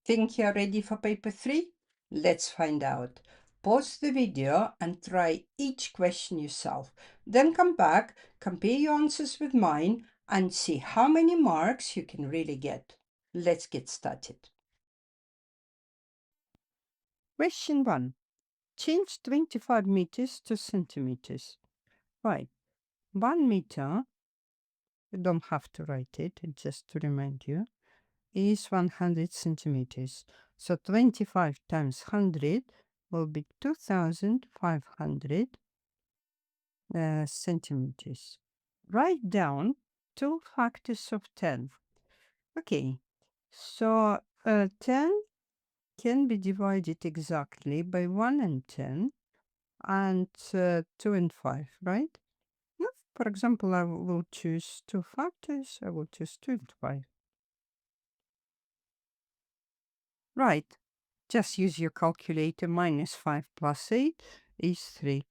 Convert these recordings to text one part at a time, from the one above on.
Think you're ready for paper 3? Let's find out. Pause the video and try each question yourself. Then come back, compare your answers with mine, and see how many marks you can really get. Let's get started. Question 1. Change 25 meters to centimeters. Right. 1 meter, you don't have to write it, just to remind you, is 100 centimeters. So 25 times 100 will be 2,500 centimeters. Write down two factors of 10. Okay, so 10 can be divided exactly by 1 and 10 and 2 and 5, right? Now, for example, I will choose two factors. I will choose 2 and 5. Right. Just use your calculator. Minus 5 plus 8 is 3.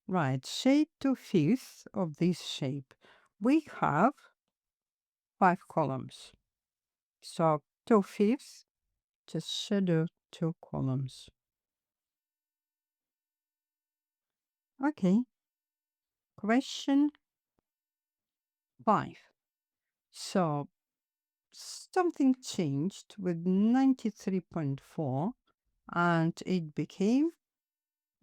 Right. Shade 2/5 of this shape. We have 5 columns. So 2/5, just shadow 2 columns. Okay. Question 5. So something changed with 93.4 and it became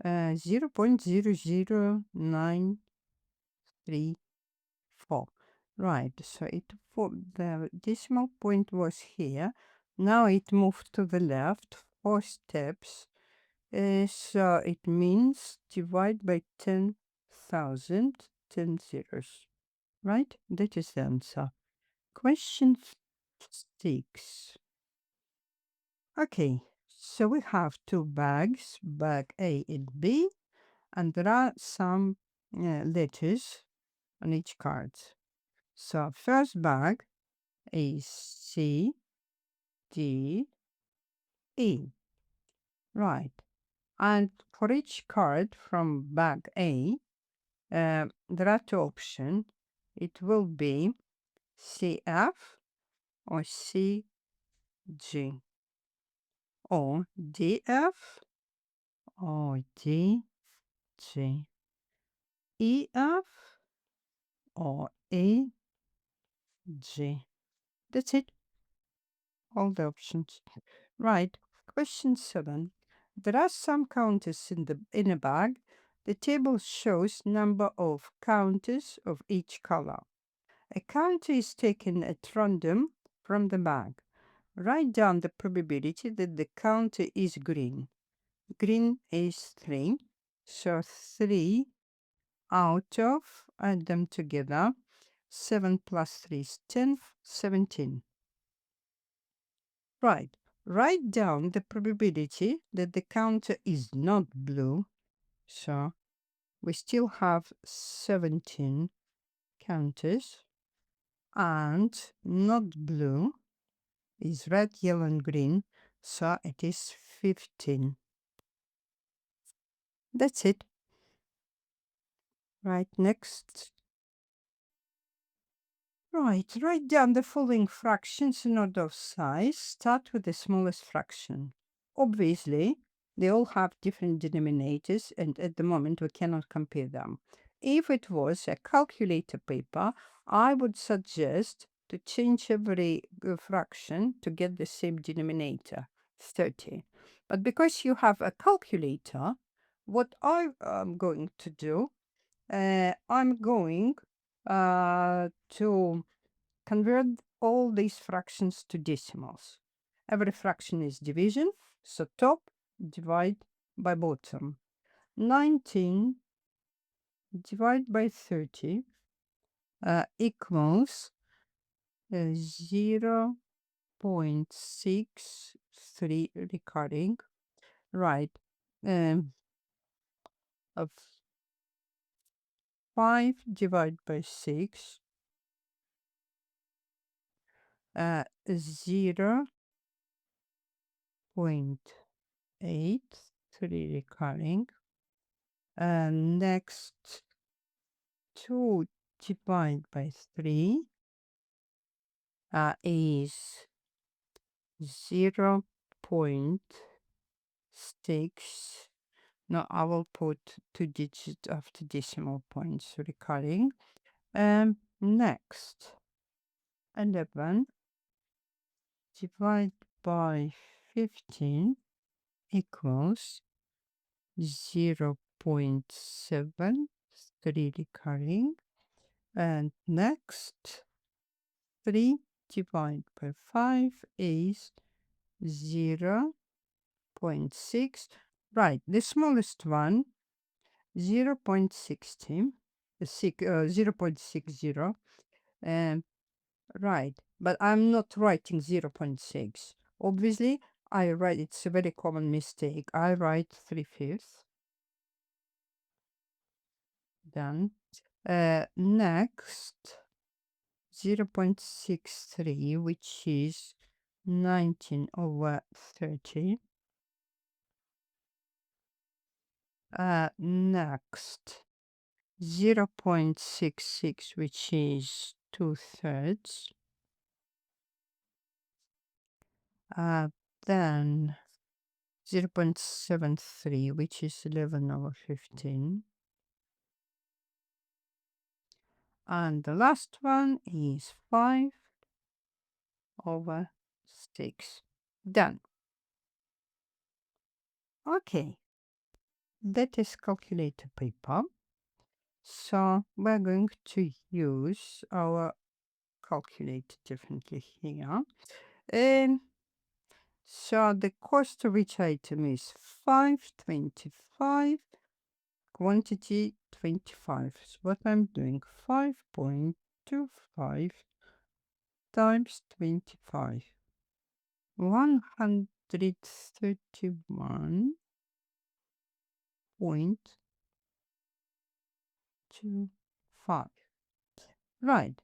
0.00934. Right, so the decimal point was here. Now it moved to the left 4 steps. So it means divide by 10,000, 10 zeros. Right? That is the answer. Question 6. Okay, so we have two bags, bag A and B, and there are some letters on each card. So first bag is C, D, E. Right. And for each card from bag A, there are two options. It will be CF or CG or DF or DG, EF or AG. That's it. All the options. Right. Question 7. There are some counters in a bag. The table shows number of counters of each color. A counter is taken at random from the bag. Write down the probability that the counter is green. Green is 3. So 3 out of, add them together, 7 plus 3 is 10, 17. Right. Write down the probability that the counter is not blue. So we still have 17 counters. And not blue is red, yellow, and green. So it is 15. That's it. Right, next. Right, write down the following fractions in order of size. Start with the smallest fraction. Obviously, they all have different denominators, and at the moment we cannot compare them. If it was a calculator paper, I would suggest to change every fraction to get the same denominator, 30. But because you have a calculator, what I am going to do, I'm going to convert all these fractions to decimals. Every fraction is division, so top divide by bottom. 19 divided by 30 equals 0.63 recurring. Right. Of 5 divided by 6 0.83 recurring. Next, 2 divided by 3 is 0.6. Now I will put 2 digits after decimal points recurring. Next, 11 divided by 15 equals 0.73 recurring. And next, 3 divided by 5 is 0.6. Right, the smallest one, 0.60, 0.60. Right, but I'm not writing 0.6. Obviously, it's a very common mistake. I write 3/5. Done. Next, 0.63, which is 19/30. Next, 0.66, which is 2/3. Then 0.73, which is 11/15. And the last one is 5/6. Done. Okay, that is calculator paper. So we're going to use our calculator definitely here. So the cost of each item is 5.25, quantity 25. So what I'm doing, 5.25 times 25, 131.25. Right.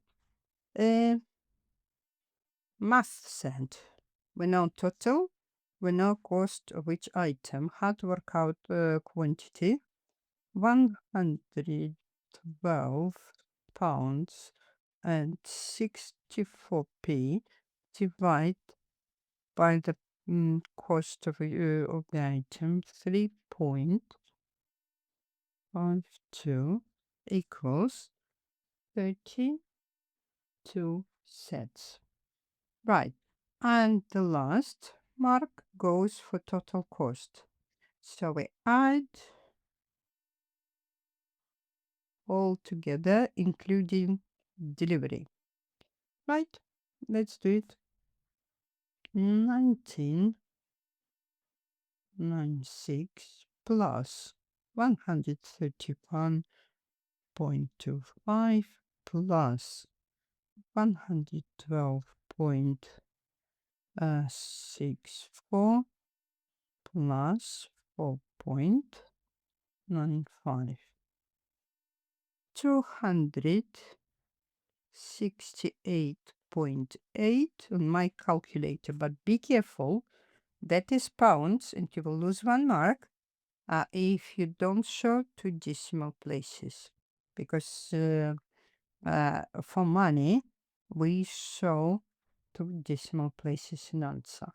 Math said, we know total, we know cost of each item. How to work out quantity? 112 pounds and 64p divided by the cost of the item, 3.52 equals 32 cents. Right. And the last mark goes for total cost. So we add all together, including delivery. Right? Let's do it. 1996 plus 131.25 plus 112.64 plus 4.95. 268.8 on my calculator, but be careful, that is pounds and you will lose 1 mark if you don't show 2 decimal places, because for money we show 2 decimal places in answer.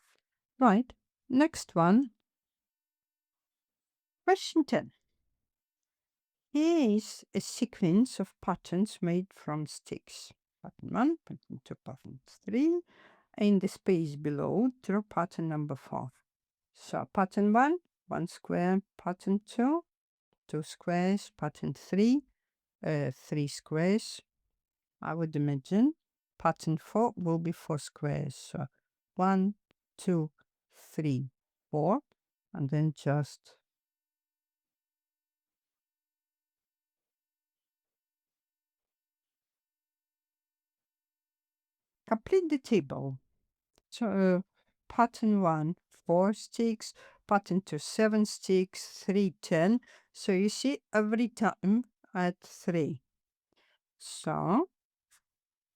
Right, next one, question 10. Here is a sequence of patterns made from sticks. Pattern 1, pattern 2, pattern 3. In the space below, draw pattern number 4. So pattern 1, 1 square, pattern 2, 2 squares, pattern 3, 3 squares. I would imagine pattern 4 will be 4 squares. So 1, 2, 3, 4, and then just complete the table. So pattern 1, 4 sticks, pattern 2, 7 sticks, 3, 10. So you see every time at 3. So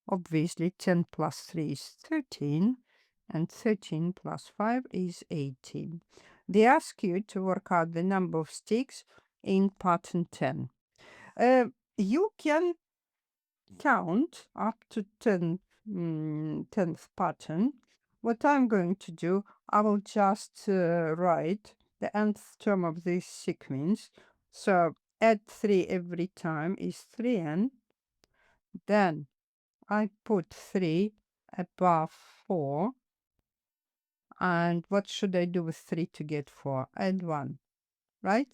obviously 10 plus 3 is 13, and 13 plus 5 is 18. They ask you to work out the number of sticks in pattern 10. You can count up to 10th pattern what I'm going to do, I will just write the nth term of this sequence. So add 3 every time is 3n. Then I put 3 above 4. And what should I do with 3 to get 4? Add 1, right?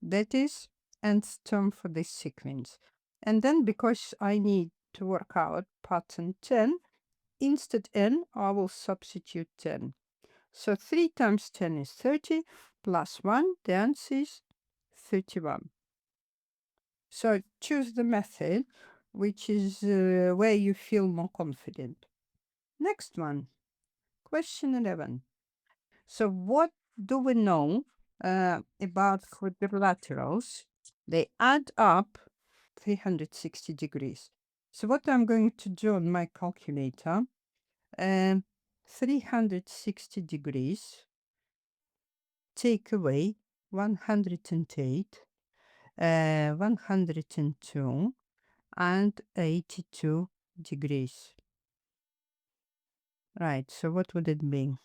That is nth term for this sequence. And then because I need to work out pattern 10, instead n, I will substitute 10. So 3 times 10 is 30, plus 1, the answer is 31. So choose the method which is where you feel more confident. Next one, question 11. So what do we know about quadrilaterals? They add up 360 degrees. So what I'm going to do on my calculator, 360 degrees, take away 108, 102, and 82 degrees. Right, so what would it be?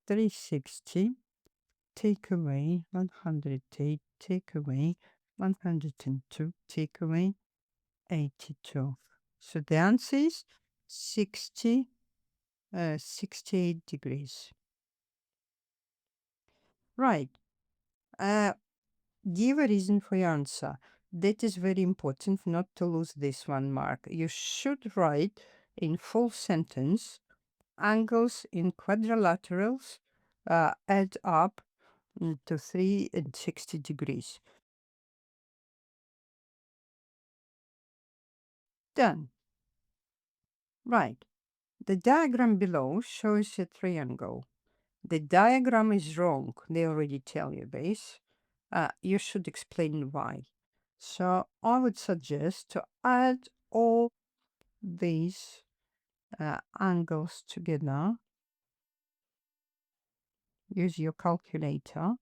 360, take away 108, take away 102, take away 82. So the answer is 68 degrees. Right. Give a reason for your answer. That is very important not to lose this one mark. You should write in full sentence, angles in quadrilaterals add up to 360 degrees. Done. Right. The diagram below shows a triangle. The diagram is wrong. They already tell you this. You should explain why. So I would suggest to add all these angles together. Use your calculator.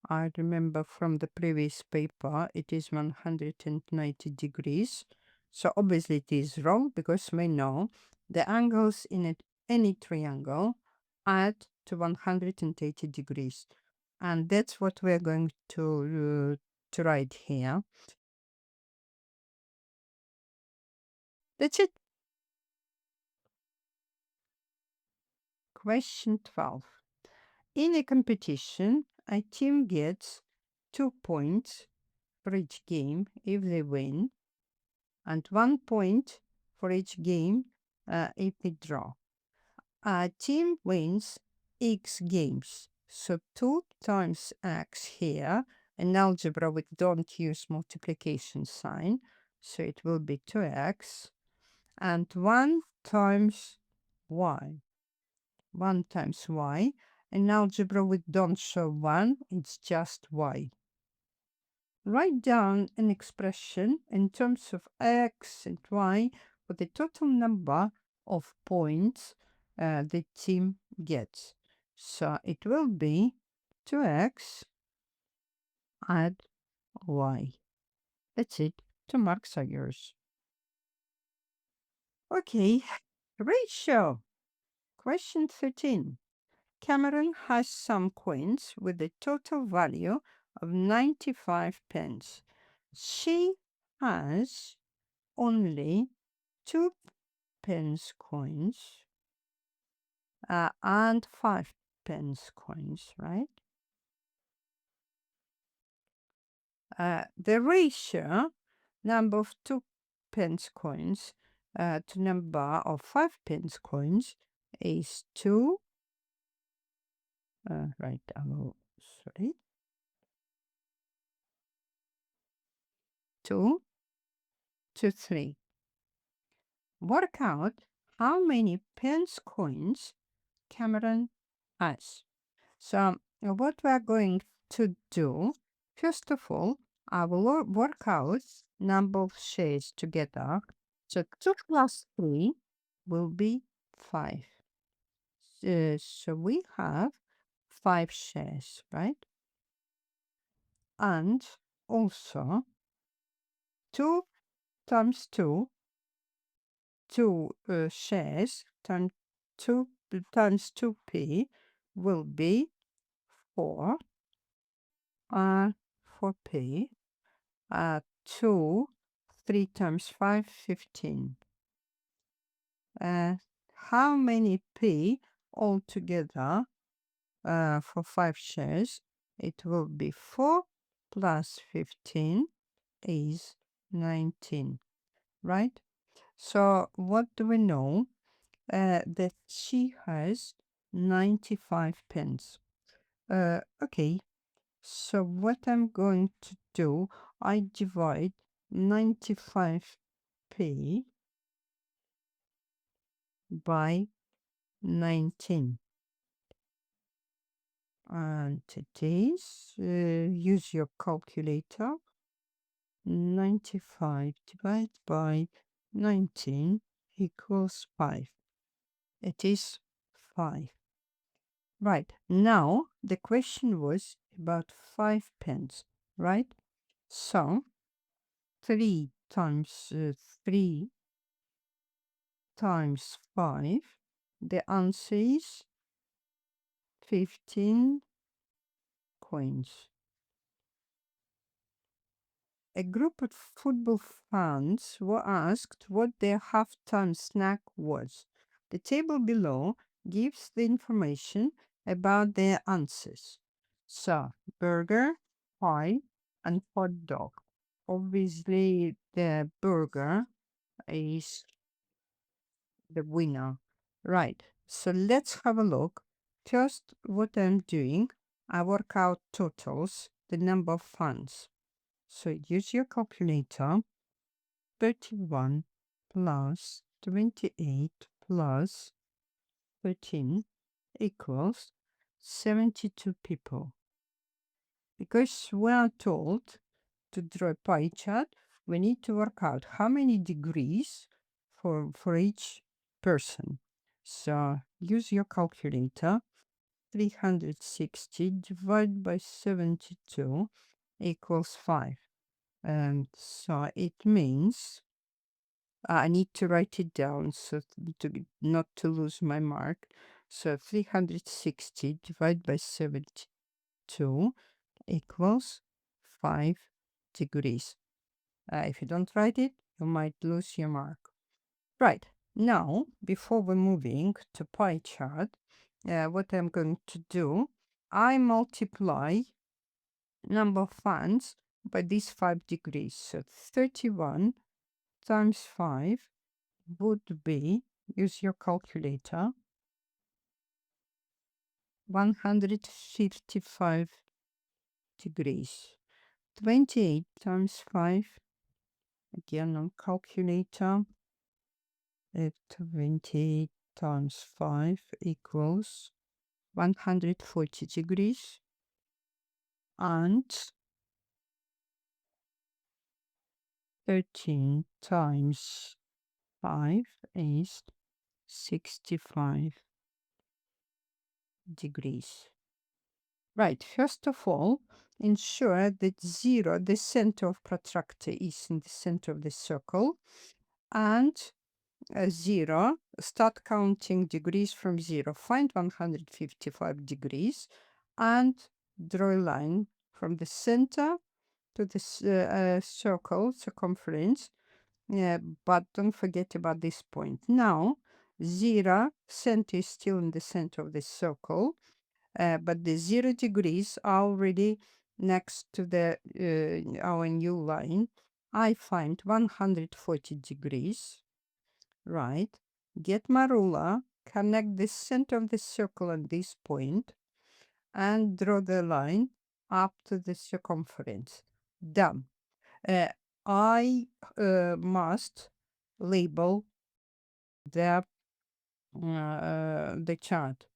I remember from the previous paper it is 190 degrees. So obviously it is wrong because we know the angles in any triangle add to 180 degrees. And that's what we're going to write here. That's it. Question 12. In a competition, a team gets 2 points for each game if they win, and 1 point for each game if they draw. A team wins X games. So 2 times X here. In algebra, we don't use multiplication sign, so it will be 2x. And 1 times y. 1 times y. In algebra, we don't show 1, it's just y. Write down an expression in terms of x and y for the total number of points the team gets. So it will be 2x add y. That's it. 2 marks are yours. Okay, ratio. Question 13. Cameron has some coins with a total value of 95 pence. She has only 2 pence coins and 5 pence coins, right? The ratio number of 2 pence coins to number of 5 pence coins is 2. Right, sorry. 2 to 3. Work out how many pence coins Cameron has. So what we're going to do, first of all, I will work out number of shares together. So 2 plus 3 will be 5. So we have 5 shares, right? And also 2 times 2, 2 shares times 2 times 2p will be 4, 4p, 2, 3 times 5, 15. How many p altogether for 5 shares? It will be 4 plus 15 is 19, right? So what do we know? That she has 95 pence. Okay, so what I'm going to do, I divide 95p by 19. And it is, use your calculator, 95 divided by 19 equals 5. It is 5. Right, now the question was about 5 pence, right? So 3 times 3 times 5, the answer is 15 coins. A group of football fans were asked what their halftime snack was. The table below gives the information about their answers. So, burger, pie, and hot dog. Obviously, the burger is the winner. Right, so let's have a look. First, what I'm doing, I work out totals, the number of fans. So use your calculator. 31 plus 28 plus 13 equals 72 people. Because we are told to draw a pie chart, we need to work out how many degrees for each person. So use your calculator. 360 divided by 72 equals 5. And so it means I need to write it down so not to lose my mark. So 360 divided by 72 equals 5 degrees. If you don't write it, you might lose your mark. Right, now, before we're moving to pie chart, what I'm going to do, I multiply number of fans by these 5 degrees. So 31 times 5 would be, use your calculator, 155 degrees. 28 times 5, again on calculator, 28 times 5 equals 140 degrees. And 13 times 5 is 65 degrees. Right, first of all, ensure that 0, the center of protractor, is in the center of the circle, and 0, start counting degrees from 0. Find 155 degrees and draw a line from the center to the circle circumference, but don't forget about this point. Now, 0, center is still in the center of the circle, but the 0 degrees are already next to the our new line. I find 140 degrees, right? Get my ruler, connect the center of the circle at this point, and draw the line up to the circumference. Done. I must label the chart.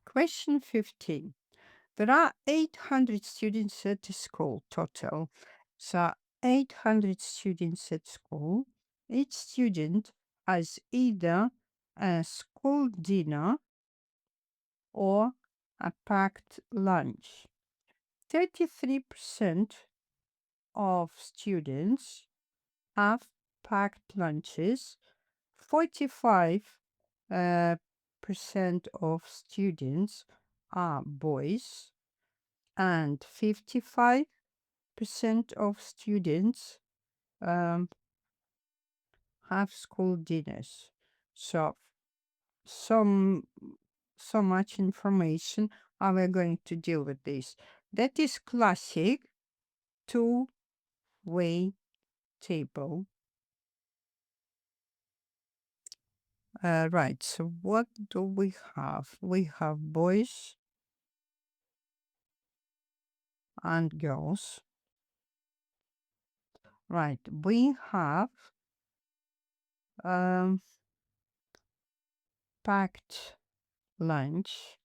Question 15. There are 800 students at the school total. So 800 students at school. Each student has either a school dinner or a packed lunch. 33% of students have packed lunches, 45 percent of students are boys, and 55% of students um, have school dinners. So, some so much information. How we're going to deal with this? That is classic two-way table. Right. So what do we have? We have boys and girls. Right. We have um, packed lunch.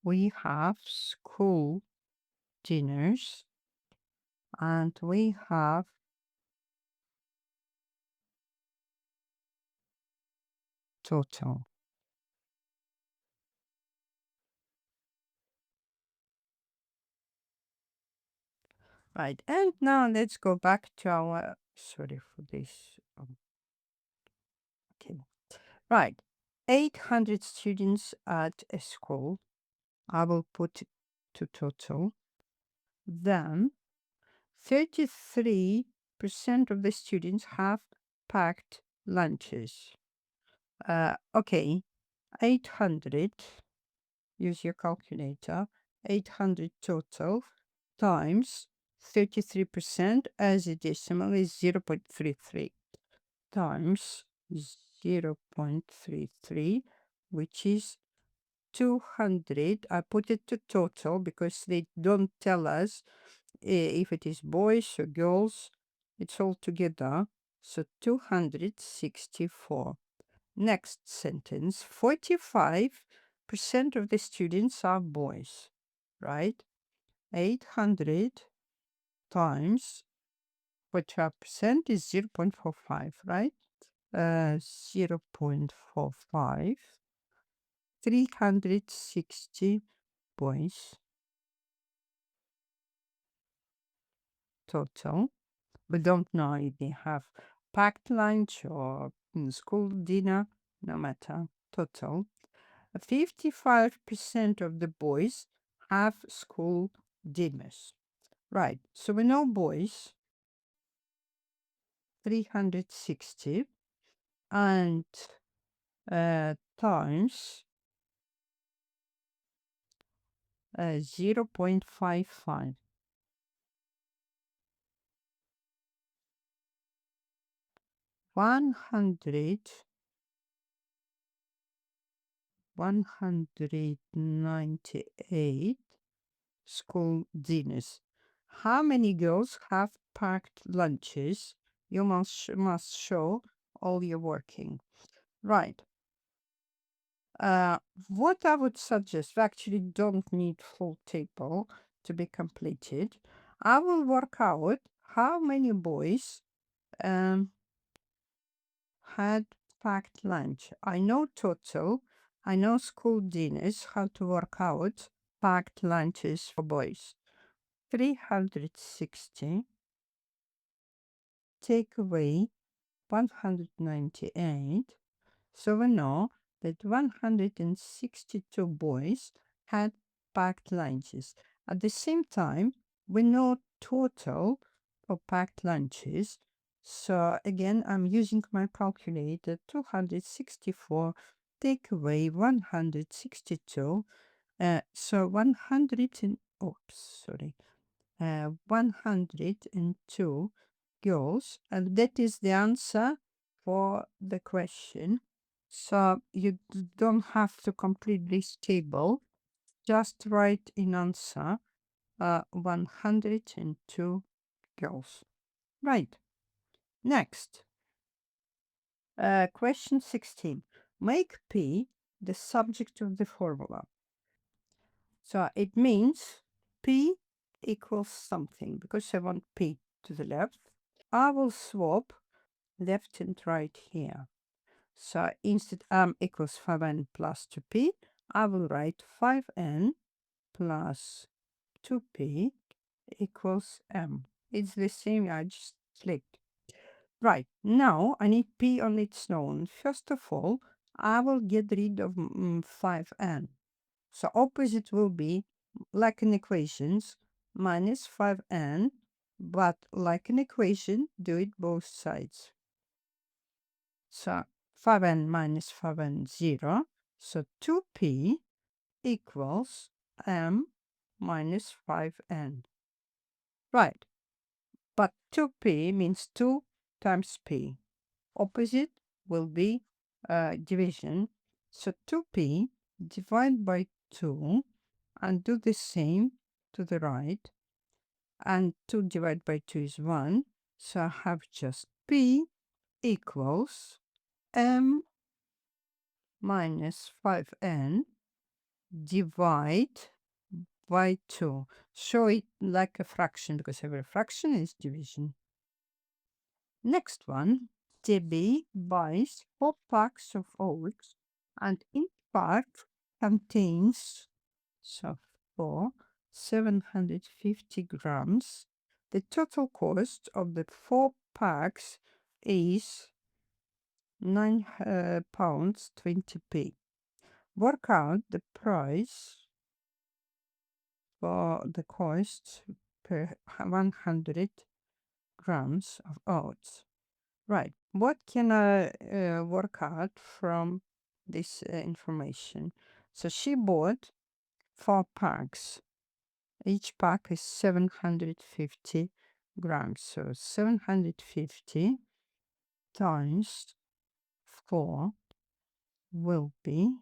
We have school dinners, and we have total. Right. And now let's go back to our, sorry for this. Okay. Right. 800 students at a school. I will put to total. Then 33% of the students have packed lunches. Okay, 800, use your calculator, 800 total times 33% as a decimal is 0.33 times 0.33, which is 200. I put it to total because they don't tell us if it is boys or girls. It's all together. So 264. Next sentence, 45% of the students are boys, right? 800 times 45% is 0.45, right? 0.45, 360 boys total. We don't know if they have packed lunch or school dinner, no matter, total. 55% of the boys have school dinners. Right, so we know boys, 360, and times 0.55. 198 school dinners. How many girls have packed lunches? You must show all your working. Right. Uh, what I would suggest, we actually don't need full table to be completed. I will work out how many boys um, had packed lunch. I know total. I know school dinners, how to work out packed lunches for boys. 360 take away 198. So we know that 162 boys had packed lunches. At the same time, we know total for packed lunches. So again, I'm using my calculator. 264 take away 162. So 100 and, oops, sorry. 102 girls, and that is the answer for the question. So you don't have to complete this table, just write in answer 102 girls. Right. Next, question 16. Make P the subject of the formula. So it means P equals something, because I want P to the left. I will swap left and right here. So instead m equals 5n plus 2p, I will write 5n plus 2p equals m. It's the same, I just clicked. Right, now I need p on its own. First of all, I will get rid of 5n. So opposite will be, like in equations, minus 5n, but like an equation, do it both sides. So 5n minus 5n, 0. So 2p equals m minus 5n. Right, but 2p means 2 times p. Opposite will be division. So 2p divide by 2 and do the same to the right. And 2 divided by 2 is 1. So I have just p equals m minus 5n divide by 2. Show it like a fraction because every fraction is division. Next one, Debbie buys 4 packs of oats and each pack contains, so 750 grams. The total cost of the 4 packs is £9 20p. Work out the price for the cost per 100 grams of oats. Right. What can I work out from this information? So she bought 4 packs. Each pack is 750 grams. So 750 times 4 will be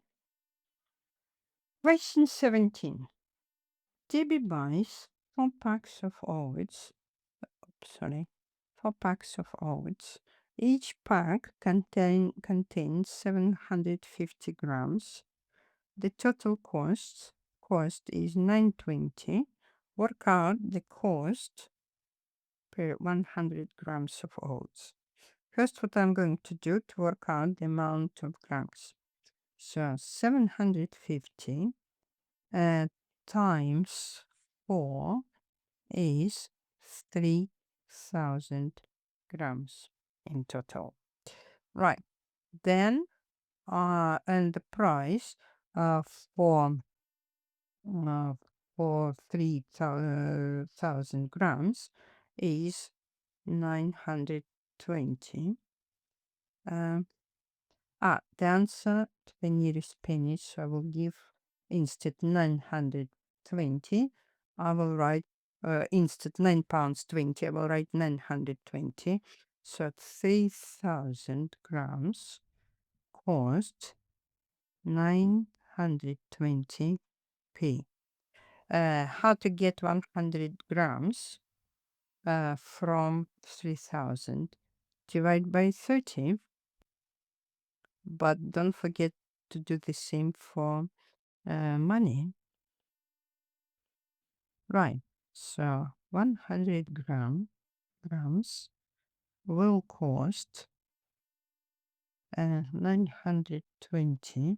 question 17. Debbie buys 4 packs of oats. Sorry. 4 packs of oats. Each pack contains 750 grams. The total cost is 920. Work out the cost per 100 grams of oats. First, what I'm going to do to work out the amount of grams. So 750 times 4 is 3,000 grams in total. Right. Then, and the price for uh, for 3,000 grams is 920. The answer to the nearest penny, so I will give instead 920. I will write instead £9.20. I will write 920. So 3,000 grams cost 920p. How to get 100 grams from 3,000? Divide by 30. But don't forget to do the same for money. Right. So 100 grams will cost 920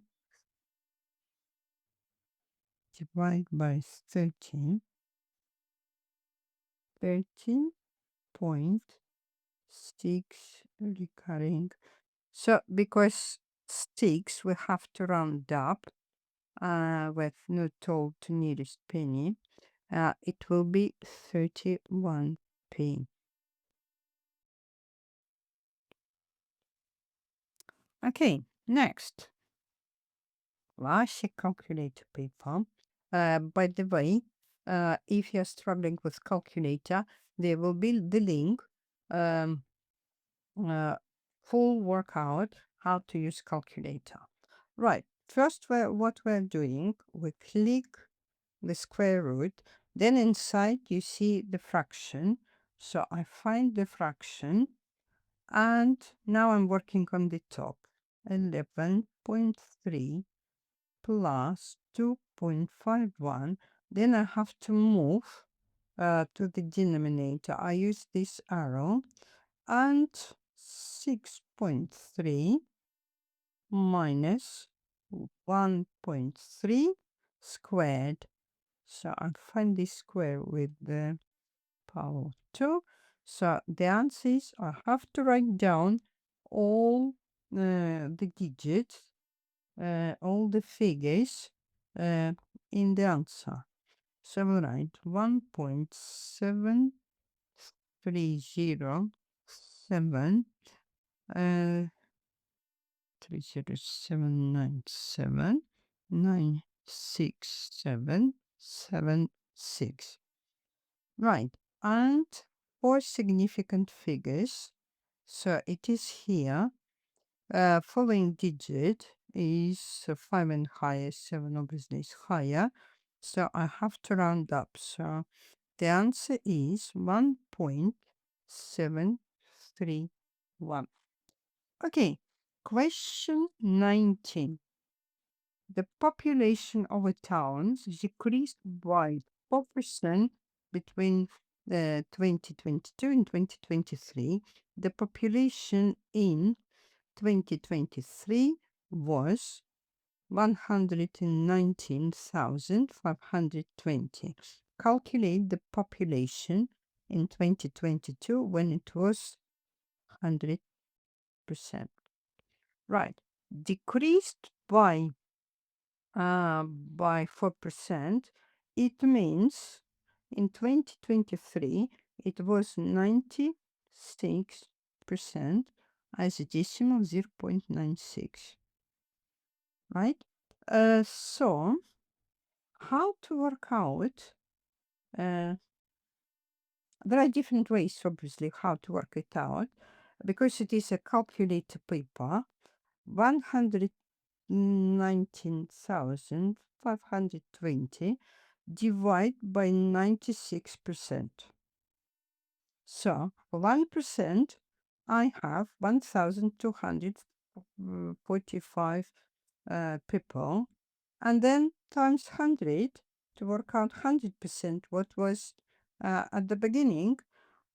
divided by 30, 13.6 recurring. So because sticks, we have to round up with no total to nearest penny. It will be 31p. Okay, next. Classic calculator paper. By the way, if you're struggling with calculator, there will be the link, um, full workout, how to use calculator. Right, first what we're doing, we click the square root, then inside you see the fraction. So I find the fraction, and now I'm working on the top. 11.3 plus 2.51. Then I have to move to the denominator. I use this arrow, and 6.3 minus 1.3 squared. So I find this square with the power of 2. So the answer is I have to write down all the digits, all the figures in the answer. So I will write 1.7307 30797 96776. Right, and four significant figures. So it is here. Following digit is 5 and higher, 7 obviously is higher. So I have to round up. So the answer is 1.731. Okay, question 19. The population of a town decreased by 4% between 2022 and 2023. The population in 2023 was 119,520. Calculate the population in 2022 when it was 100%. Right. Decreased by 4%. It means in 2023 it was 96% as a decimal 0.96. Right? So how to work out? There are different ways, obviously, how to work it out. Because it is a calculator paper, 119,520 divide by 96%. So, for 1%, I have 1,245 people, and then times 100 to work out 100% what was at the beginning,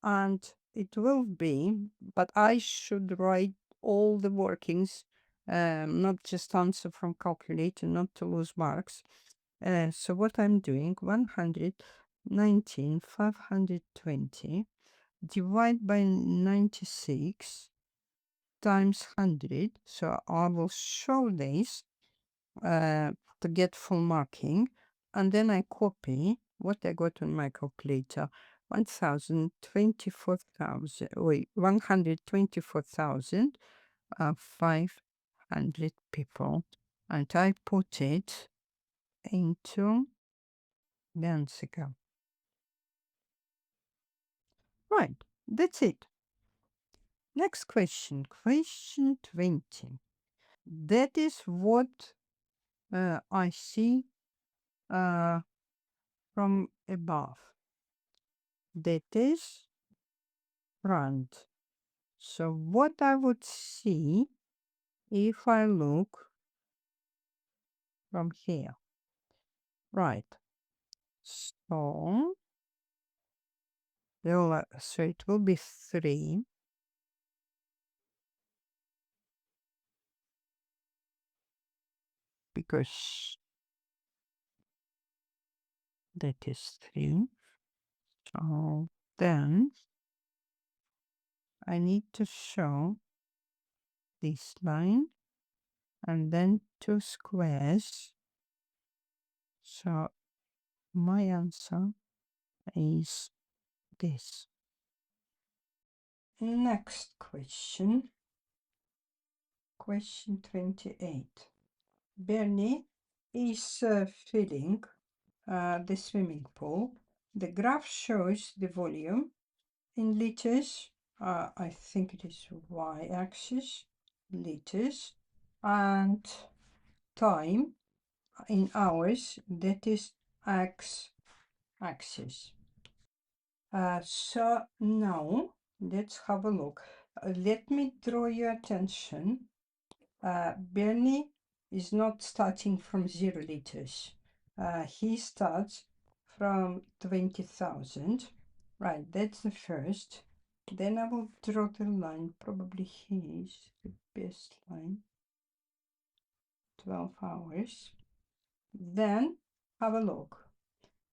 and it will be, but I should write all the workings, not just answer from calculator, not to lose marks. So what I'm doing, 119,520 divide by 96 times 100. So I will show this to get full marking, and then I copy what I got on my calculator. 124,500 people, and I put it into the answer. Right, that's it. Next question, question 20. That is what I see from above. That is front. So what I would see if I look from here. Right. So, so it will be 3 because that is 3. So then I need to show this line and then 2 squares. So my answer is this. Next question. Question 28. Bernie is filling the swimming pool. The graph shows the volume in liters. I think it is y-axis, liters, and time in hours, that is x-axis. So now let's have a look. Let me draw your attention. Bernie is not starting from 0 liters. He starts from 20,000. Right, that's the first. Then I will draw the line. Probably here is the best line. 12 hours. Then have a look.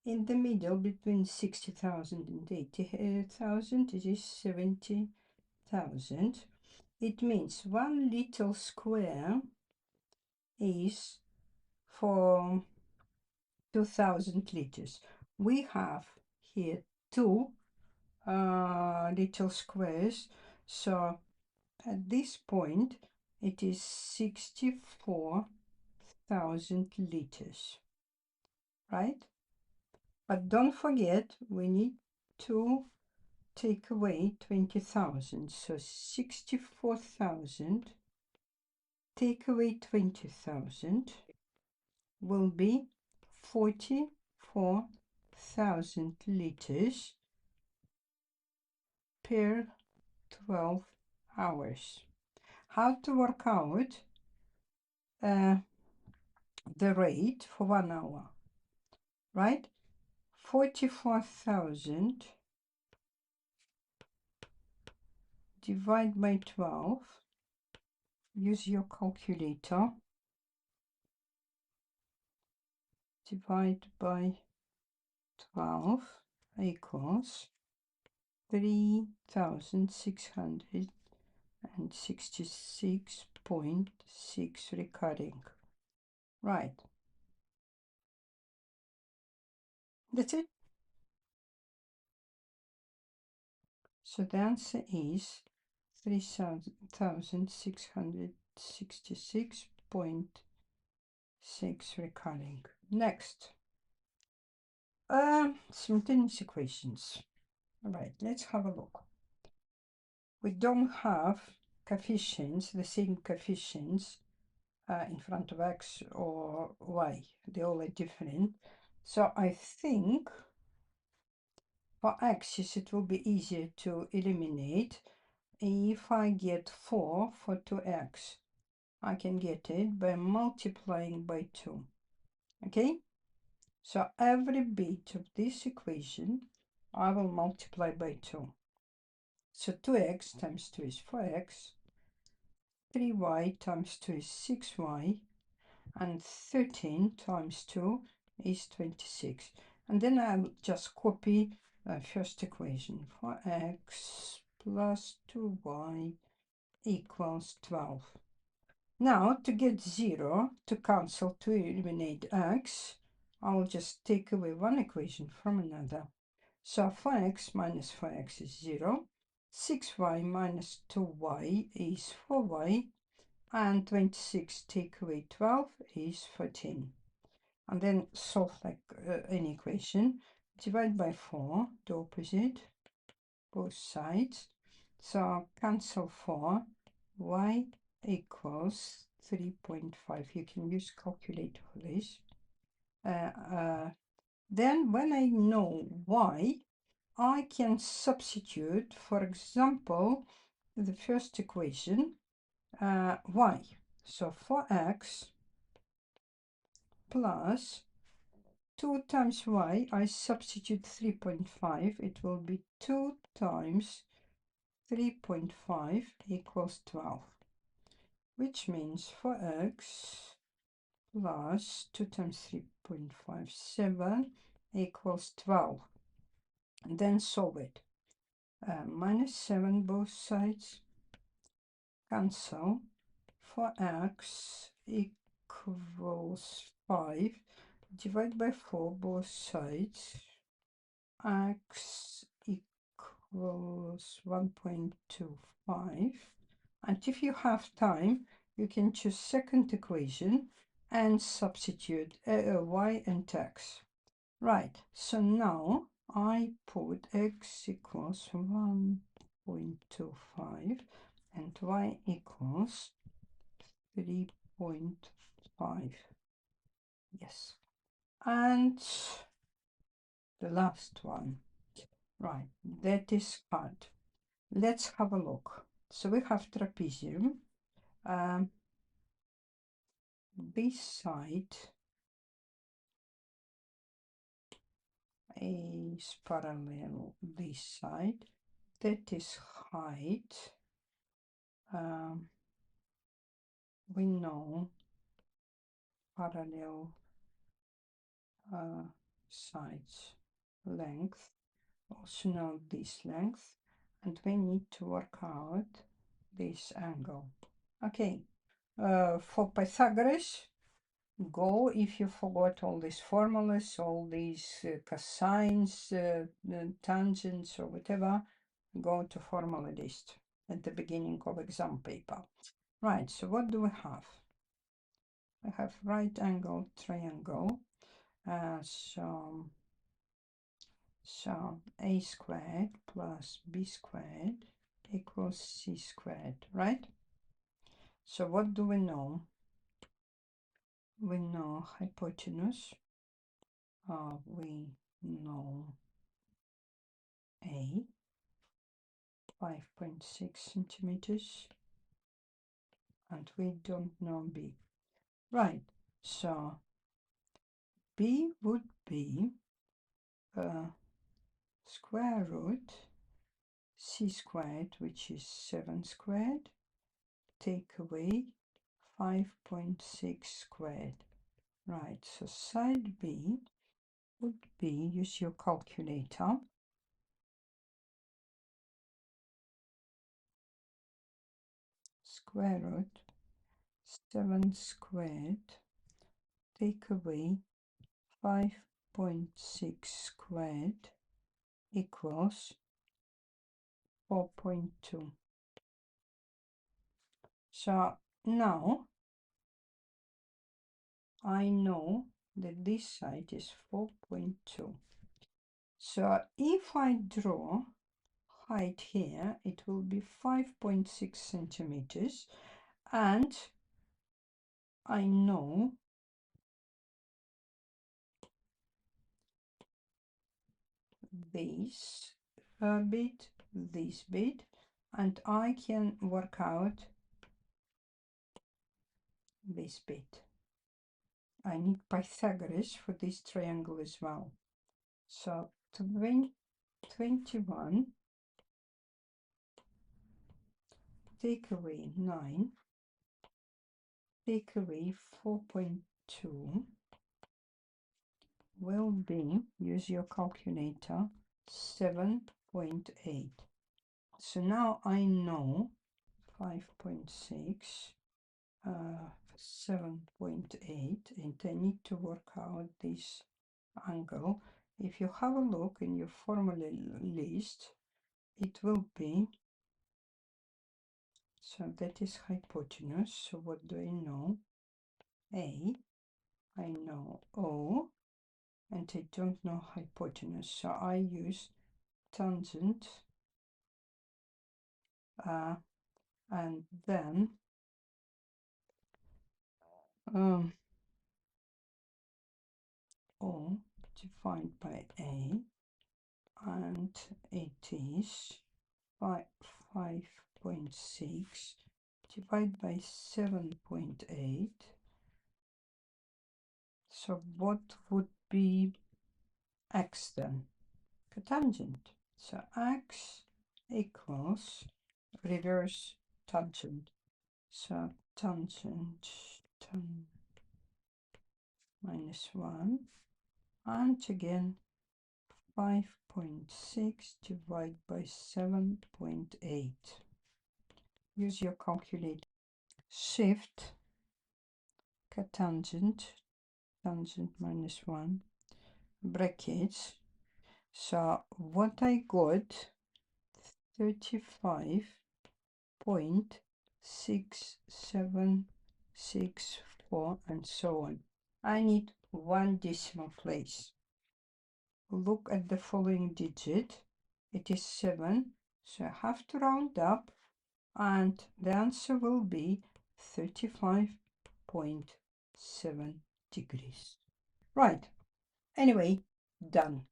In the middle, between 60,000 and 80,000, it is 70,000. It means one little square is for 2,000 liters. We have here two little squares, so at this point it is 64,000 liters, right? But don't forget, we need to take away 20,000. So 64,000 take away 20,000 will be 44,000 liters per 12 hours. How to work out the rate for 1 hour, right? 44,000 divided by 12. Use your calculator. Divide by 12 equals 3,666.6 recurring. Right. That's it. So the answer is 3,666.6 recurring. Next. Simultaneous equations. All right, let's have a look. We don't have coefficients, the same coefficients in front of x or y. They all are different. So I think for x's it will be easier to eliminate. If I get 4 for 2x, I can get it by multiplying by 2. Okay? So every bit of this equation, I will multiply by 2. So 2x times 2 is 4x, 3y times 2 is 6y, and 13 times 2 is 26. And then I will just copy the first equation. 4x plus 2y equals 12. Now, to get 0, to cancel, to eliminate x, I will just take away one equation from another. So 4x minus 4x is 0. 6y minus 2y is 4y. And 26 take away 12 is 14. And then solve like an equation. Divide by 4, the opposite, both sides. So cancel 4, y equals 3.5. You can use calculator for this. Then when I know y, I can substitute, for example, the first equation, y. So 4x plus 2 times y, I substitute 3.5, it will be 2 times 3.5 equals 12, which means 4x plus 2 times 3.57 equals 12. And then solve it. Minus 7 both sides, cancel. 4x equals 5. Divide by 4 both sides. X equals 1.25. And if you have time, you can choose second equation and substitute y and x. Right, so now I put x equals 1.25 and y equals 3.5. Yes. And the last one. Right, that is hard. Let's have a look. So we have trapezium. This side is parallel this side. That is height. We know parallel sides length, also know this length, and we need to work out this angle. Okay, for Pythagoras, go if you forgot all these formulas, all these cosines, tangents, or whatever, go to formula list at the beginning of exam paper. Right, so what do we have? We have right angle triangle. So a squared plus b squared equals c squared, right? So what do we know? We know hypotenuse. We know a 5.6 centimeters, and we don't know b. Right, so b would be square root c squared, which is 7 squared, take away 5.6 squared. Right, so side b would be, use your calculator, square root 7 squared, take away 5.6 squared equals 4.2. So now I know that this side is 4.2. So if I draw height here, it will be 5.6 centimeters, and I know this bit, and I can work out this bit. I need Pythagoras for this triangle as well. So 21 take away 9, take away 4.2 will be, use your calculator, 7.8. So now I know 5.6, 7.8, and I need to work out this angle. If you have a look in your formula list, it will be, so that is hypotenuse. So what do I know? A, I know O, and I don't know hypotenuse. So I use tangent, and then O divided by A, and it is 5.6 divided by 7.8. So what would be x then? Cotangent. So x equals reverse tangent. So tangent minus 1, and again 5.6 divided by 7.8. Use your calculator. Shift cotangent, tangent minus 1, brackets. So what I got, 35.6764, and so on. I need one decimal place. Look at the following digit. It is 7, so I have to round up, and the answer will be 35.7 degrees. Right. Anyway, done.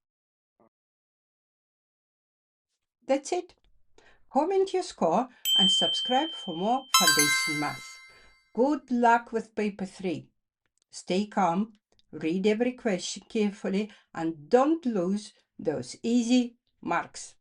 That's it. Comment your score and subscribe for more foundation math. Good luck with paper 3. Stay calm, read every question carefully, and don't lose those easy marks.